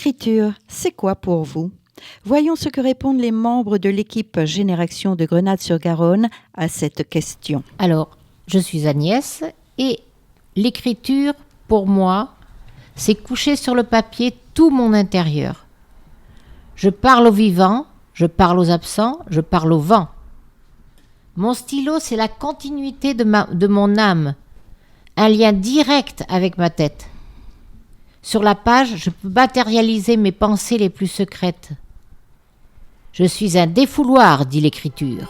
L'écriture, c'est quoi pour vous? Voyons ce que répondent les membres de l'équipe Génération de Grenade-sur-Garonne à cette question. Alors, je suis Agnès et l'écriture, pour moi, c'est coucher sur le papier tout mon intérieur. Je parle aux vivants, je parle aux absents, je parle au vent. Mon stylo, c'est la continuité de mon âme, un lien direct avec ma tête. Sur la page, je peux matérialiser mes pensées les plus secrètes. Je suis un défouloir, dit l'écriture.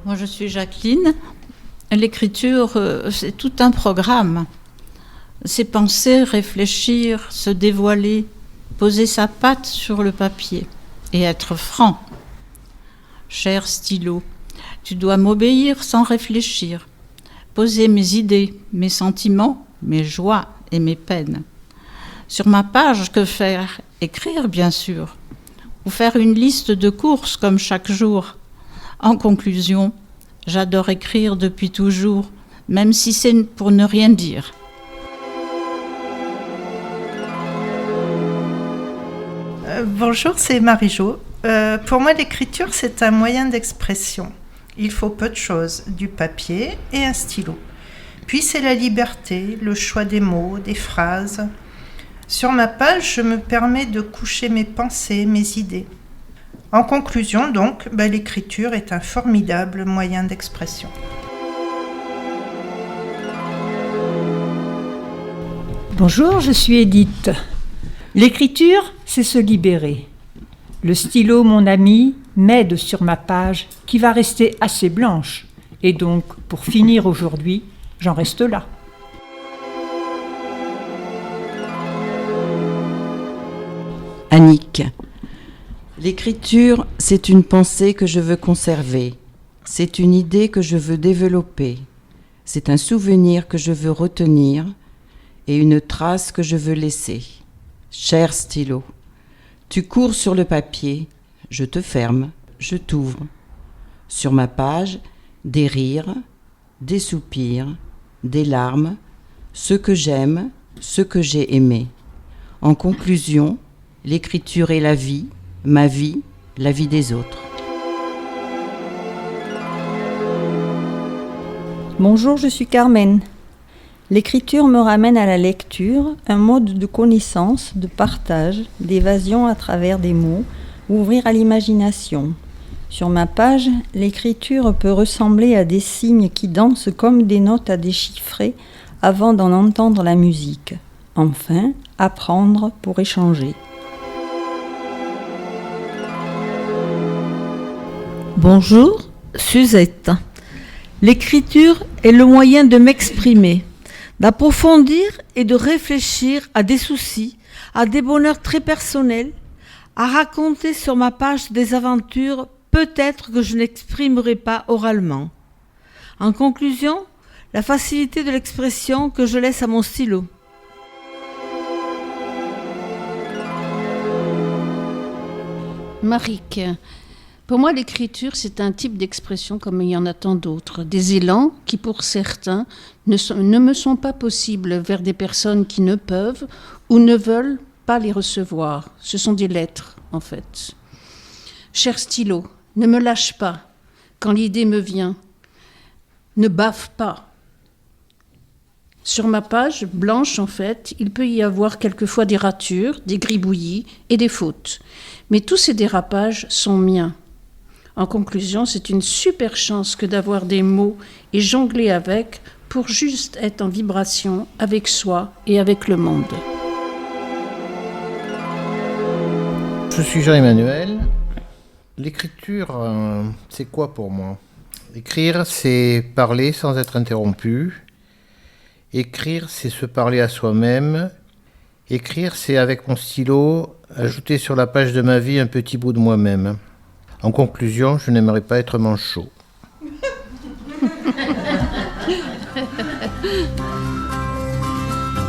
Moi, je suis Jacqueline. L'écriture, c'est tout un programme. C'est penser, réfléchir, se dévoiler, poser sa patte sur le papier et être franc. Cher stylo, tu dois m'obéir sans réfléchir, poser mes idées, mes sentiments, mes joies et mes peines. Sur ma page, que faire? Écrire, bien sûr, ou faire une liste de courses comme chaque jour. En conclusion, j'adore écrire depuis toujours, même si c'est pour ne rien dire. Bonjour, c'est Marie-Jo. Pour moi, l'écriture, c'est un moyen d'expression. Il faut peu de choses, du papier et un stylo. Puis c'est la liberté, le choix des mots, des phrases. Sur ma page, je me permets de coucher mes pensées, mes idées. En conclusion, donc, l'écriture est un formidable moyen d'expression. Bonjour, je suis Edith. L'écriture, c'est se libérer. Le stylo, mon ami, m'aide sur ma page qui va rester assez blanche. Et donc, pour finir aujourd'hui, j'en reste là. Annick. L'écriture, c'est une pensée que je veux conserver. C'est une idée que je veux développer. C'est un souvenir que je veux retenir et une trace que je veux laisser. Cher stylo, tu cours sur le papier, je te ferme, je t'ouvre. Sur ma page, des rires, des soupirs, des larmes, ce que j'aime, ce que j'ai aimé. En conclusion, l'écriture est la vie, ma vie, la vie des autres. Bonjour, je suis Carmen. L'écriture me ramène à la lecture, un mode de connaissance, de partage, d'évasion à travers des mots, ouvrir à l'imagination. Sur ma page, l'écriture peut ressembler à des signes qui dansent comme des notes à déchiffrer avant d'en entendre la musique. Enfin, apprendre pour échanger. Bonjour, Suzette. L'écriture est le moyen de m'exprimer, d'approfondir et de réfléchir à des soucis, à des bonheurs très personnels, à raconter sur ma page des aventures peut-être que je n'exprimerai pas oralement. En conclusion, la facilité de l'expression que je laisse à mon stylo. Maric. Pour moi, l'écriture, c'est un type d'expression comme il y en a tant d'autres. Des élans qui, pour certains, ne me sont pas possibles vers des personnes qui ne peuvent ou ne veulent pas les recevoir. Ce sont des lettres, en fait. Cher stylo, ne me lâche pas quand l'idée me vient. Ne baffe pas. Sur ma page, blanche en fait, il peut y avoir quelquefois des ratures, des gribouillis et des fautes. Mais tous ces dérapages sont miens. En conclusion, c'est une super chance que d'avoir des mots et jongler avec pour juste être en vibration avec soi et avec le monde. Je suis Jean-Emmanuel. L'écriture, c'est quoi pour moi? Écrire, c'est parler sans être interrompu. Écrire, c'est se parler à soi-même. Écrire, c'est avec mon stylo, ajouter sur la page de ma vie un petit bout de moi-même. En conclusion, je n'aimerais pas être manchot.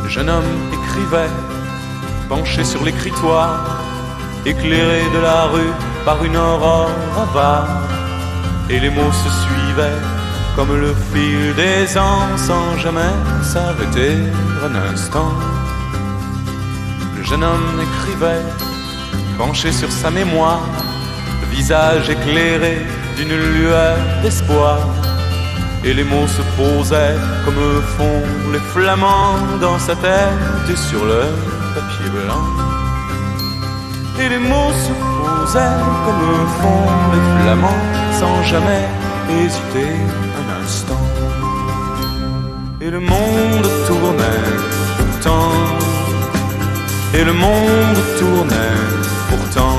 Jeune homme écrivait, penché sur l'écritoire, éclairé de la rue par une aurore avare, et les mots se suivaient comme le fil des ans sans jamais s'arrêter un instant. Le jeune homme écrivait, penché sur sa mémoire, le visage éclairé d'une lueur d'espoir. Et les mots se posaient comme font les flamands dans sa tête et sur le papier blanc. Et les mots se posaient comme font les flamands sans jamais hésiter un instant. Et le monde tournait pourtant, et le monde tournait pourtant.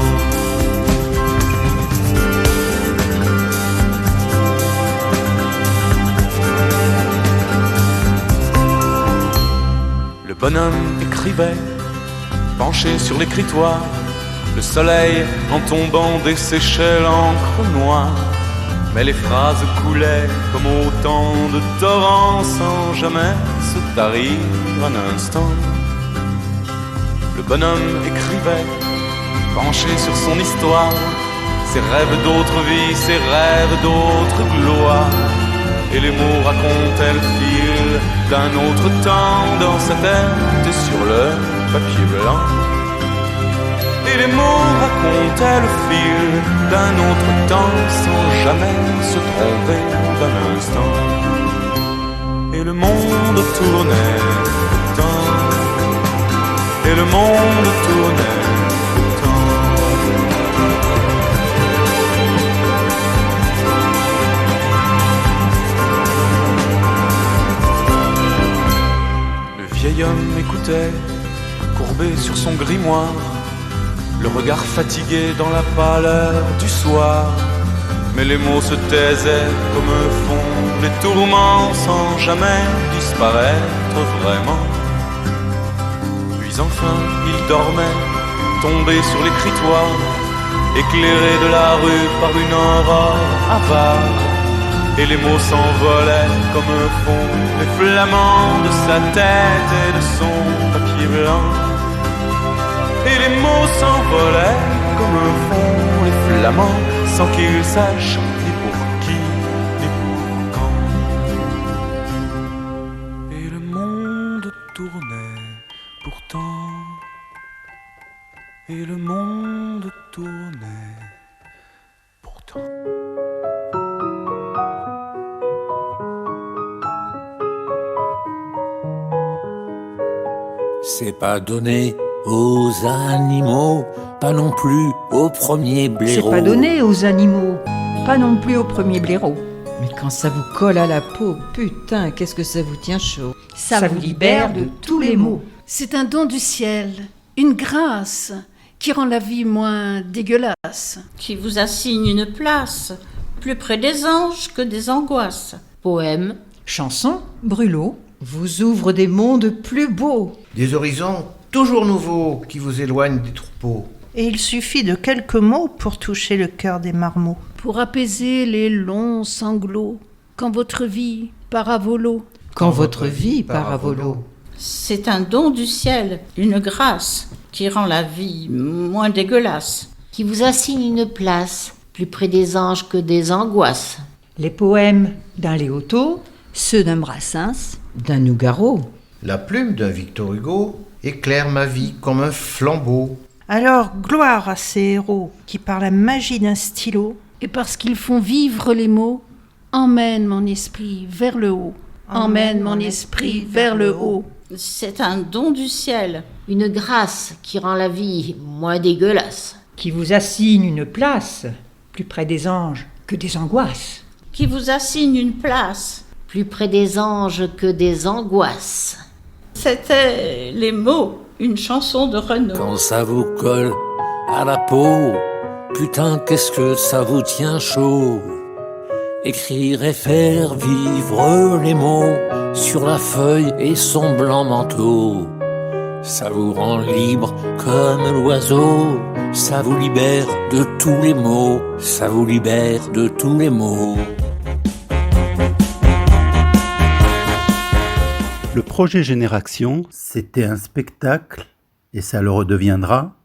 Le bonhomme écrivait, penché sur l'écritoire, le soleil en tombant desséchait l'encre noire. Mais les phrases coulaient comme autant de torrents sans jamais se tarir un instant. Le bonhomme écrivait, penché sur son histoire, ses rêves d'autres vies, ses rêves d'autres gloires. Et les mots racontaient le fil d'un autre temps dans sa tête et sur le papier blanc. Et les mots racontaient le fil d'un autre temps sans jamais se tromper d'un instant. Et le monde tournait pourtant, et le monde tournait pourtant. Le vieil homme écoutait, courbé sur son grimoire, le regard fatigué dans la pâleur du soir. Mais les mots se taisaient comme font les tourments sans jamais disparaître vraiment. Puis enfin il dormait, tombé sur l'écritoire, éclairé de la rue par une aurore avare. Et les mots s'envolaient comme font les flamants de sa tête et de son papier blanc. Et les mots s'envolaient comme font les flamands sans qu'ils sachent ni pour qui ni pour quand. Et le monde tournait pourtant, et le monde tournait pourtant. C'est pas donné aux animaux, pas non plus aux premiers blaireaux. C'est pas donné aux animaux, pas non plus aux premiers blaireaux. Mais quand ça vous colle à la peau, putain, qu'est-ce que ça vous tient chaud. Ça vous libère de tous les maux. C'est un don du ciel, une grâce qui rend la vie moins dégueulasse. Qui vous assigne une place, plus près des anges que des angoisses. Poème, Chansons, brûlots, Vous ouvre des mondes plus beaux. Des horizons toujours nouveaux qui vous éloignent des troupeaux. Et il suffit de quelques mots pour toucher le cœur des marmots. Pour apaiser les longs sanglots, quand votre vie part à volo. Quand votre vie part à volo. C'est un don du ciel, une grâce qui rend la vie moins dégueulasse. qui vous assigne une place, plus près des anges que des angoisses. les poèmes d'un Léoto, Ceux d'un Brassens, D'un Nougaro. La plume d'un Victor Hugo éclaire ma vie comme un flambeau. Alors, gloire à ces héros qui, par la magie d'un stylo, Et parce qu'ils font vivre les mots, emmène mon esprit vers le haut. Emmène mon esprit vers le haut. C'est un don du ciel. Une grâce qui rend la vie moins dégueulasse. qui vous assigne une place, plus près des anges que des angoisses. Qui vous assigne une place. Plus près des anges que des angoisses. C'était les mots, une chanson de Renaud. Quand ça vous colle à la peau, putain qu'est-ce que ça vous tient chaud. Écrire et faire vivre les mots sur la feuille et son blanc manteau. Ça vous rend libre comme l'oiseau, ça vous libère de tous les maux, ça vous libère de tous les maux. Le projet Génération, c'était un spectacle, et ça le redeviendra.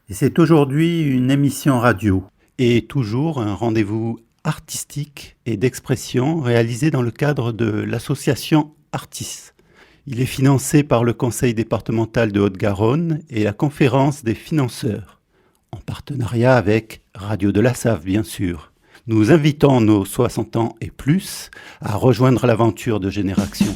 Et c'est aujourd'hui une émission radio, et toujours un rendez-vous artistique et d'expression réalisé dans le cadre de l'association Artis. Il est financé par le Conseil départemental de Haute-Garonne et la Conférence des financeurs, en partenariat avec Radio de la Save, bien sûr. Nous invitons nos 60 ans et plus à rejoindre l'aventure de Génération.